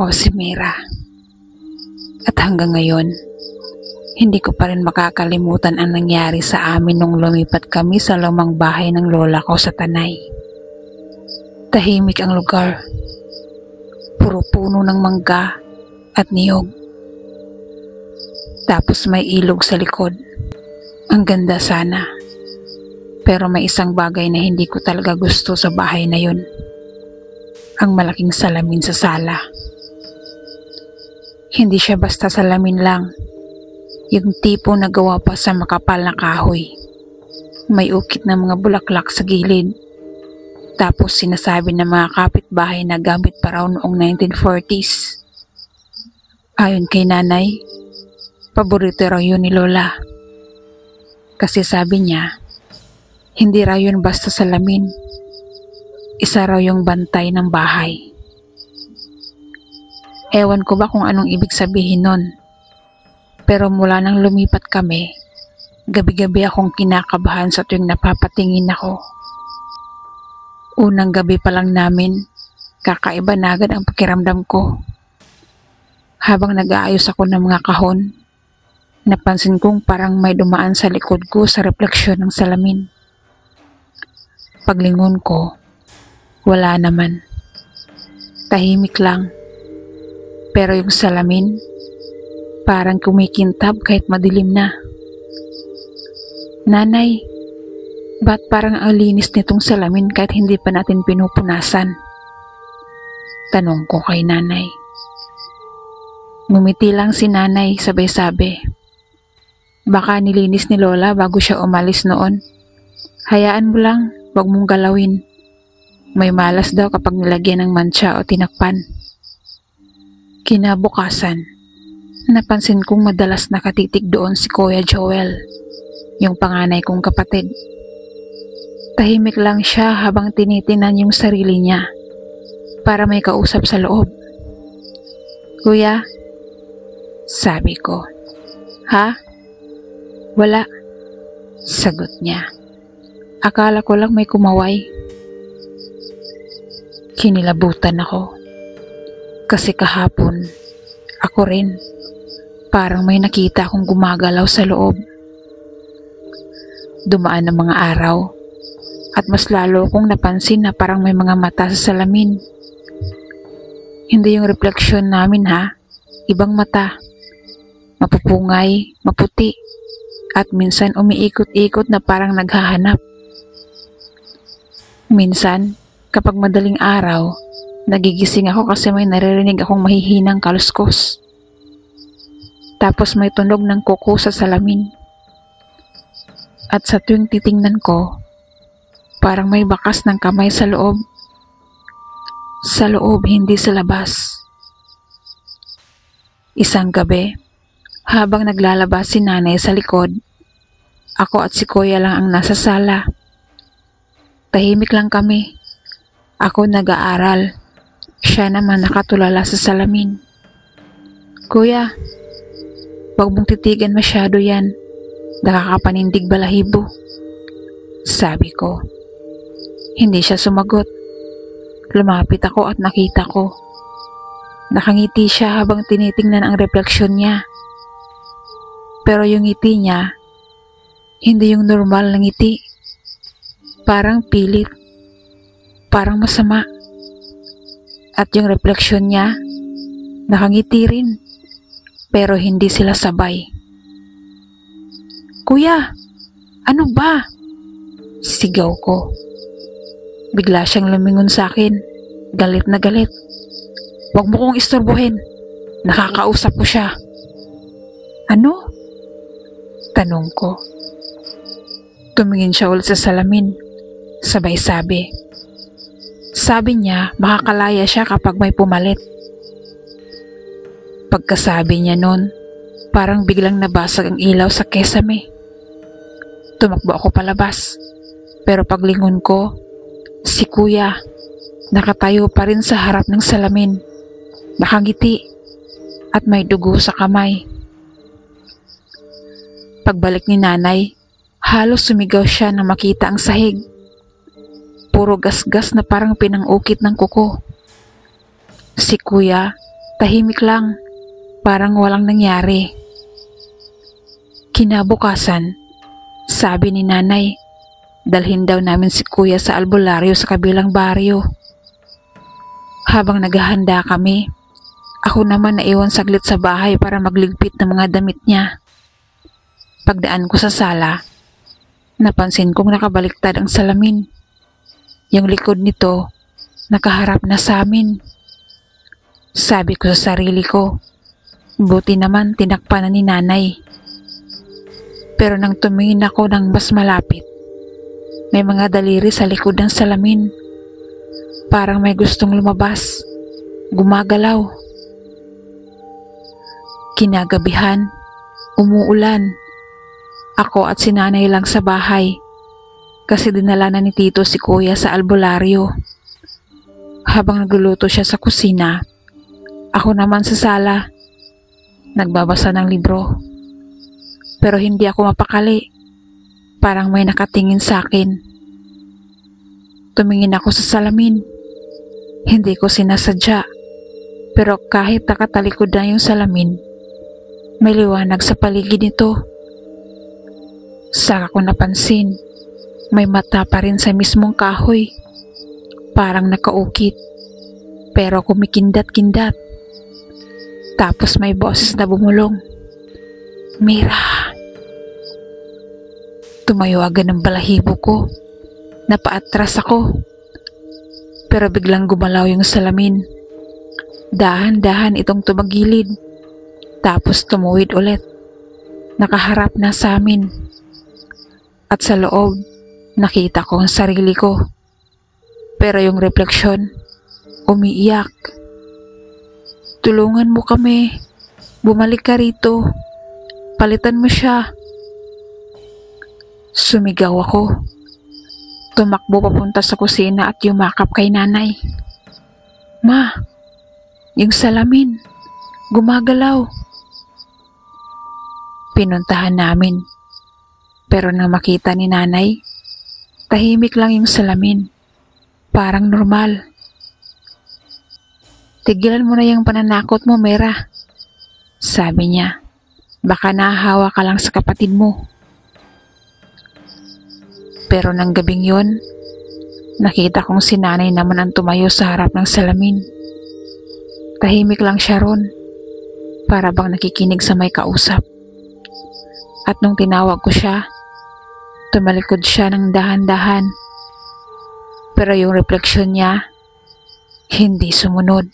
Ako si Mira. At hanggang ngayon, hindi ko pa rin makakalimutan ang nangyari sa amin nung lumipat kami sa lumang bahay ng lola ko sa Tanay. Tahimik ang lugar. Puro puno ng mangga at niyog. Tapos may ilog sa likod. Ang ganda sana. Pero may isang bagay na hindi ko talaga gusto sa bahay na yun. Ang malaking salamin sa sala. Hindi siya basta salamin lang. Yung tipo na gawa pa sa makapal na kahoy. May ukit na mga bulaklak sa gilid. Tapos sinasabi ng mga kapitbahay na gamit pa raw noong 1940s. Ayon kay nanay, paborito raw yun ni Lola. Kasi sabi niya, hindi raw yun basta salamin. Isa raw yung bantay ng bahay. Ewan ko ba kung anong ibig sabihin nun. Pero mula nang lumipat kami, gabi-gabi akong kinakabahan sa tuwing napapatingin ako. Unang gabi pa lang namin, kakaiba na agad ang pakiramdam ko. Habang nag-aayos ako ng mga kahon, napansin kong parang may dumaan sa likod ko sa refleksyon ng salamin. Paglingon ko, wala naman. Tahimik lang. Pero yung salamin, parang kumikintab kahit madilim na. Nanay, ba't parang ang linis nitong salamin kahit hindi pa natin pinupunasan? Tanong ko kay nanay. Ngumiti lang si nanay, sabay-sabi. Baka nilinis ni Lola bago siya umalis noon. Hayaan mo lang, wag mong galawin. May malas daw kapag nilagyan ng mantsa o tinakpan. Kinabukasan, napansin kong madalas nakatitig doon si Kuya Joel, yung panganay kong kapatid. Tahimik lang siya habang tinitinan yung sarili niya para may kausap sa loob. Kuya, sabi ko. Ha? Wala, sagot niya. Akala ko lang may kumaway. Kinilabutan ako. Kasi kahapon, ako rin, parang may nakita akong gumagalaw sa loob. Dumaan ang mga araw, at mas lalo kong napansin na parang may mga mata sa salamin. Hindi yung refleksyon namin ha, ibang mata. Mapupungay, maputi, at minsan umiikot-ikot na parang naghahanap. Minsan, kapag madaling araw, nagigising ako kasi may naririnig akong mahihinang kaluskos. Tapos may tunog ng kuko sa salamin. At sa tuwing titingnan ko, parang may bakas ng kamay sa loob. Sa loob, hindi sa labas. Isang gabi, habang naglalabas si nanay sa likod, ako at si kuya lang ang nasa sala. Tahimik lang kami. Ako nag-aaral. Siya naman nakatulala sa salamin. Kuya, wag mong titigan masyado yan. Nakakapanindig balahibo. Sabi ko. Hindi siya sumagot. Lumapit ako at nakita ko. Nakangiti siya habang tinitingnan ang refleksyon niya. Pero yung ngiti niya, hindi yung normal na ngiti. Parang pilit. Parang masama. At yung refleksyon niya, nakangiti rin. Pero hindi sila sabay. Kuya, ano ba? Sigaw ko. Bigla siyang lumingon sa akin. Galit na galit. Huwag mo kong istorbohin. Nakakausap ko siya. Ano? Tanong ko. Tumingin siya ulit sa salamin. Sabay sabi. Sabi niya makakalaya siya kapag may pumalit. Pagkasabi niya nun, parang biglang nabasag ang ilaw sa kesame. Tumakbo ako palabas. Pero paglingon ko, si kuya, nakatayo pa rin sa harap ng salamin. Nakangiti at may dugo sa kamay. Pagbalik ni nanay, halos sumigaw siya nang makita ang sahig. Puro gasgas na parang pinangukit ng kuko. Si kuya, Tahimik lang, parang walang nangyari. Kinabukasan, sabi ni nanay, dalhin daw namin si kuya sa albularyo sa kabilang baryo. Habang naghahanda kami, ako naman naiwan saglit sa bahay para magligpit ng mga damit niya. Pagdaan ko sa sala, napansin kong nakabaliktad ang salamin. Yung likod nito, nakaharap na sa amin. Sabi ko sa sarili ko, buti naman tinakpan na ni nanay. Pero nang tumingin ako ng mas malapit, may mga daliri sa likod ng salamin. Parang may gustong lumabas, gumagalaw. Kinagabihan, umuulan. Ako at si nanay lang sa bahay kasi dinala na ni tito si kuya sa albularyo. Habang nagluluto siya sa kusina, ako naman sa sala, nagbabasa ng libro. Pero hindi ako mapakali, parang may nakatingin sa akin. Tumingin ako sa salamin, hindi ko sinasadya, pero kahit nakatalikod na yung salamin, may liwanag sa paligid nito. Saka ko napansin, may mata pa rin sa mismong kahoy, parang nakaukit, pero kumikindat-kindat. Tapos may boses na bumulong, "Mira!" Tumayo agad ng balahibo ko, napaatras ako, pero biglang gumalaw yung salamin. Dahan-dahan itong tumagilid, tapos tumuwid ulit, nakaharap na sa amin. At sa loob, nakita ko ang sarili ko, pero yung refleksyon, umiiyak. "Tulungan mo kami, bumalik ka rito, palitan mo siya." Sumigaw ako. Tumakbo papunta sa kusina at yumakap kay nanay. "Ma, yung salamin, gumagalaw." Pinuntahan namin, pero nang makita ni nanay, tahimik lang yung salamin, parang normal. "Tigilan mo na yung pananakot mo, Mera," sabi niya. "Baka nahahawa ka lang sa kapatid mo." Pero nang gabing yon, nakita kong si nanay naman ang tumayo sa harap ng salamin. Tahimik lang siya ron, para bang nakikinig sa may kausap. At nung tinawag ko siya, tumalikod siya ng dahan-dahan. Pero yung refleksyon niya, hindi sumunod.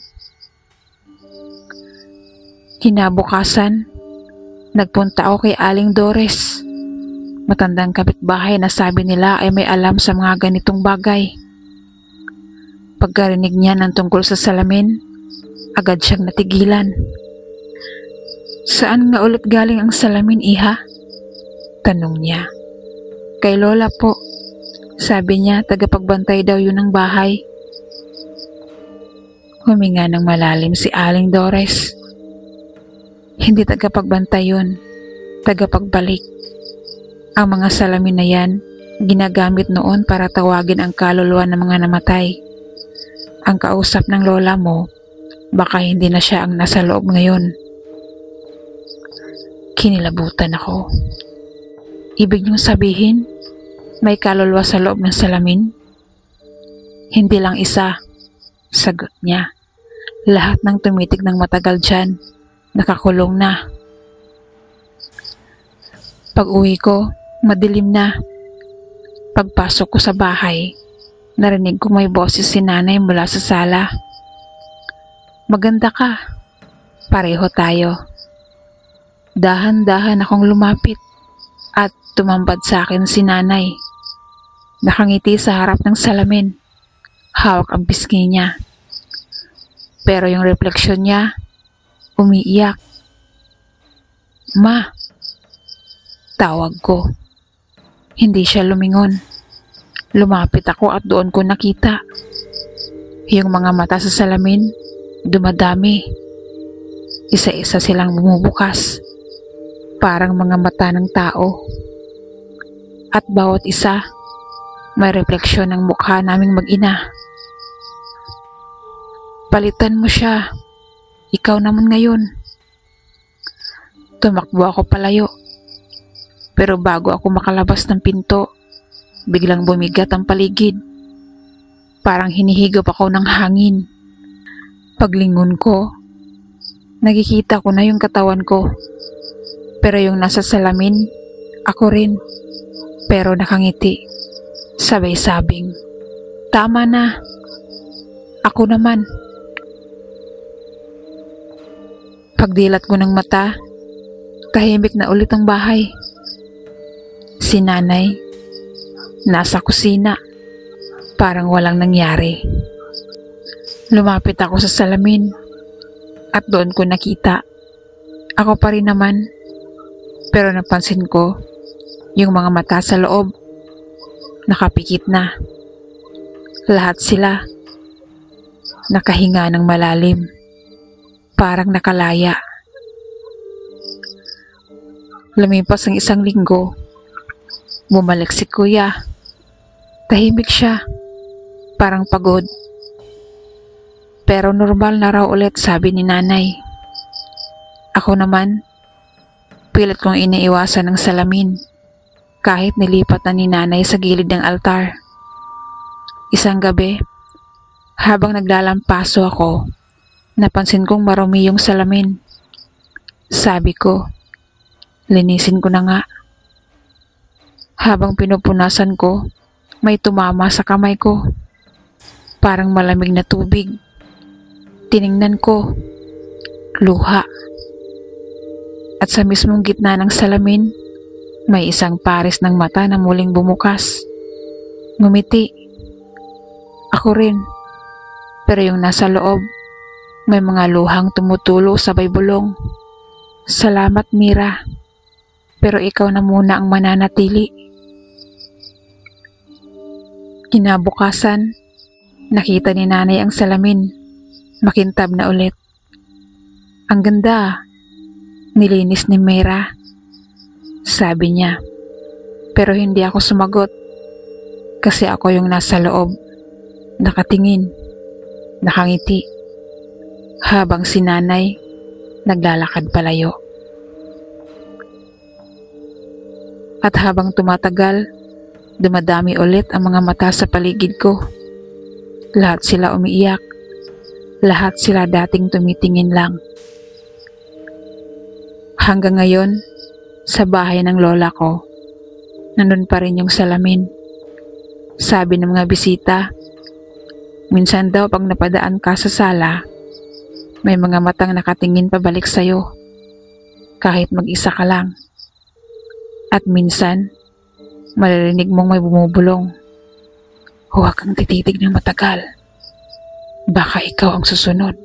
Kinabukasan, nagpunta ako kay Aling Dores. Matandang kapitbahay na sabi nila ay may alam sa mga ganitong bagay. Pagkarinig niya ng tungkol sa salamin, agad siyang natigilan. "Saan nga ulit galing ang salamin, iha?" tanong niya. "Kay Lola po," sabi niya, tagapagbantay daw yun ng bahay. Huminga ng malalim si Aling Dores. "Hindi tagapagbantay yun, tagapagbalik. Ang mga salamin na yan, ginagamit noon para tawagin ang kaluluwa ng mga namatay. Ang kausap ng lola mo, baka hindi na siya ang nasa loob ngayon." Kinilabutan ako. "Ibig niyong sabihin, may kaluluwa sa loob ng salamin?" "Hindi lang isa," sagot niya. "Lahat ng tumitig ng matagal dyan, nakakulong na." Pag-uwi ko, madilim na. Pagpasok ko sa bahay, narinig ko may boses si nanay mula sa sala. "Maganda ka. Pareho tayo." Dahan-dahan akong lumapit at tumambad sa akin si nanay. Nakangiti sa harap ng salamin. Hawak ang pisngi niya. Pero yung refleksyon niya, umiiyak. "Ma!" Tawag ko. Hindi siya lumingon. Lumapit ako at doon ko nakita. Yung mga mata sa salamin, dumadami. Isa-isa silang bumubukas. Parang mga mata ng tao. At bawat isa, may refleksyon ng mukha naming mag-ina. "Palitan mo siya," Ikaw naman ngayon. Tumakbo ako palayo. Pero bago ako makalabas ng pinto, biglang bumigat ang paligid. Parang hinihigop ako ng hangin. Paglingon ko, nakikita ko na yung katawan ko. Pero yung nasa salamin, ako rin. Pero nakangiti. Sabay sabing, "Tama na. Ako naman." Pagdilat ko ng mata, tahimik na ulit ang bahay. Si nanay, nasa kusina, parang walang nangyari. Lumapit ako sa salamin at doon ko nakita. Ako pa rin naman, pero napansin ko yung mga mata sa loob, nakapikit na. Lahat sila, nakahinga ng malalim, parang nakalaya. Lumipas ang 1 linggo. Bumalik si kuya. Tahimik siya, parang pagod. Pero normal na raw ulit, sabi ni nanay. Ako naman, pilit kong iniiwasan ng salamin, kahit nilipat na ni nanay sa gilid ng altar. Isang gabi, habang naglalampaso ako, napansin kong marumi yung salamin. Sabi ko, linisin ko na nga. Habang pinupunasan ko, may tumama sa kamay ko. Parang malamig na tubig. Tiningnan ko, luha. At sa mismong gitna ng salamin, may isang pares ng mata na muling bumukas. Ngumiti. Ako rin. Pero yung nasa loob, may mga luhang tumutulo sabay bulong. Salamat, Mira. Pero ikaw na muna ang mananatili. Kinabukasan, nakita ni nanay ang salamin. Makintab na ulit. Ang ganda. Nilinis ni Mira. Sabi niya. Pero hindi ako sumagot. Kasi ako yung nasa loob. Nakatingin. Nakangiti. Habang si nanay naglalakad palayo. At habang tumatagal, dumadami ulit ang mga mata sa paligid ko. Lahat sila umiiyak. Lahat sila dating tumitingin lang. Hanggang ngayon, sa bahay ng lola ko, nandun pa rin yung salamin. Sabi ng mga bisita, minsan daw pag napadaan ka sa sala, may mga matang nakatingin pabalik sa'yo, kahit mag-isa ka lang. At minsan, maririnig mong may bumubulong. Huwag kang tititig ng matagal. Baka ikaw ang susunod.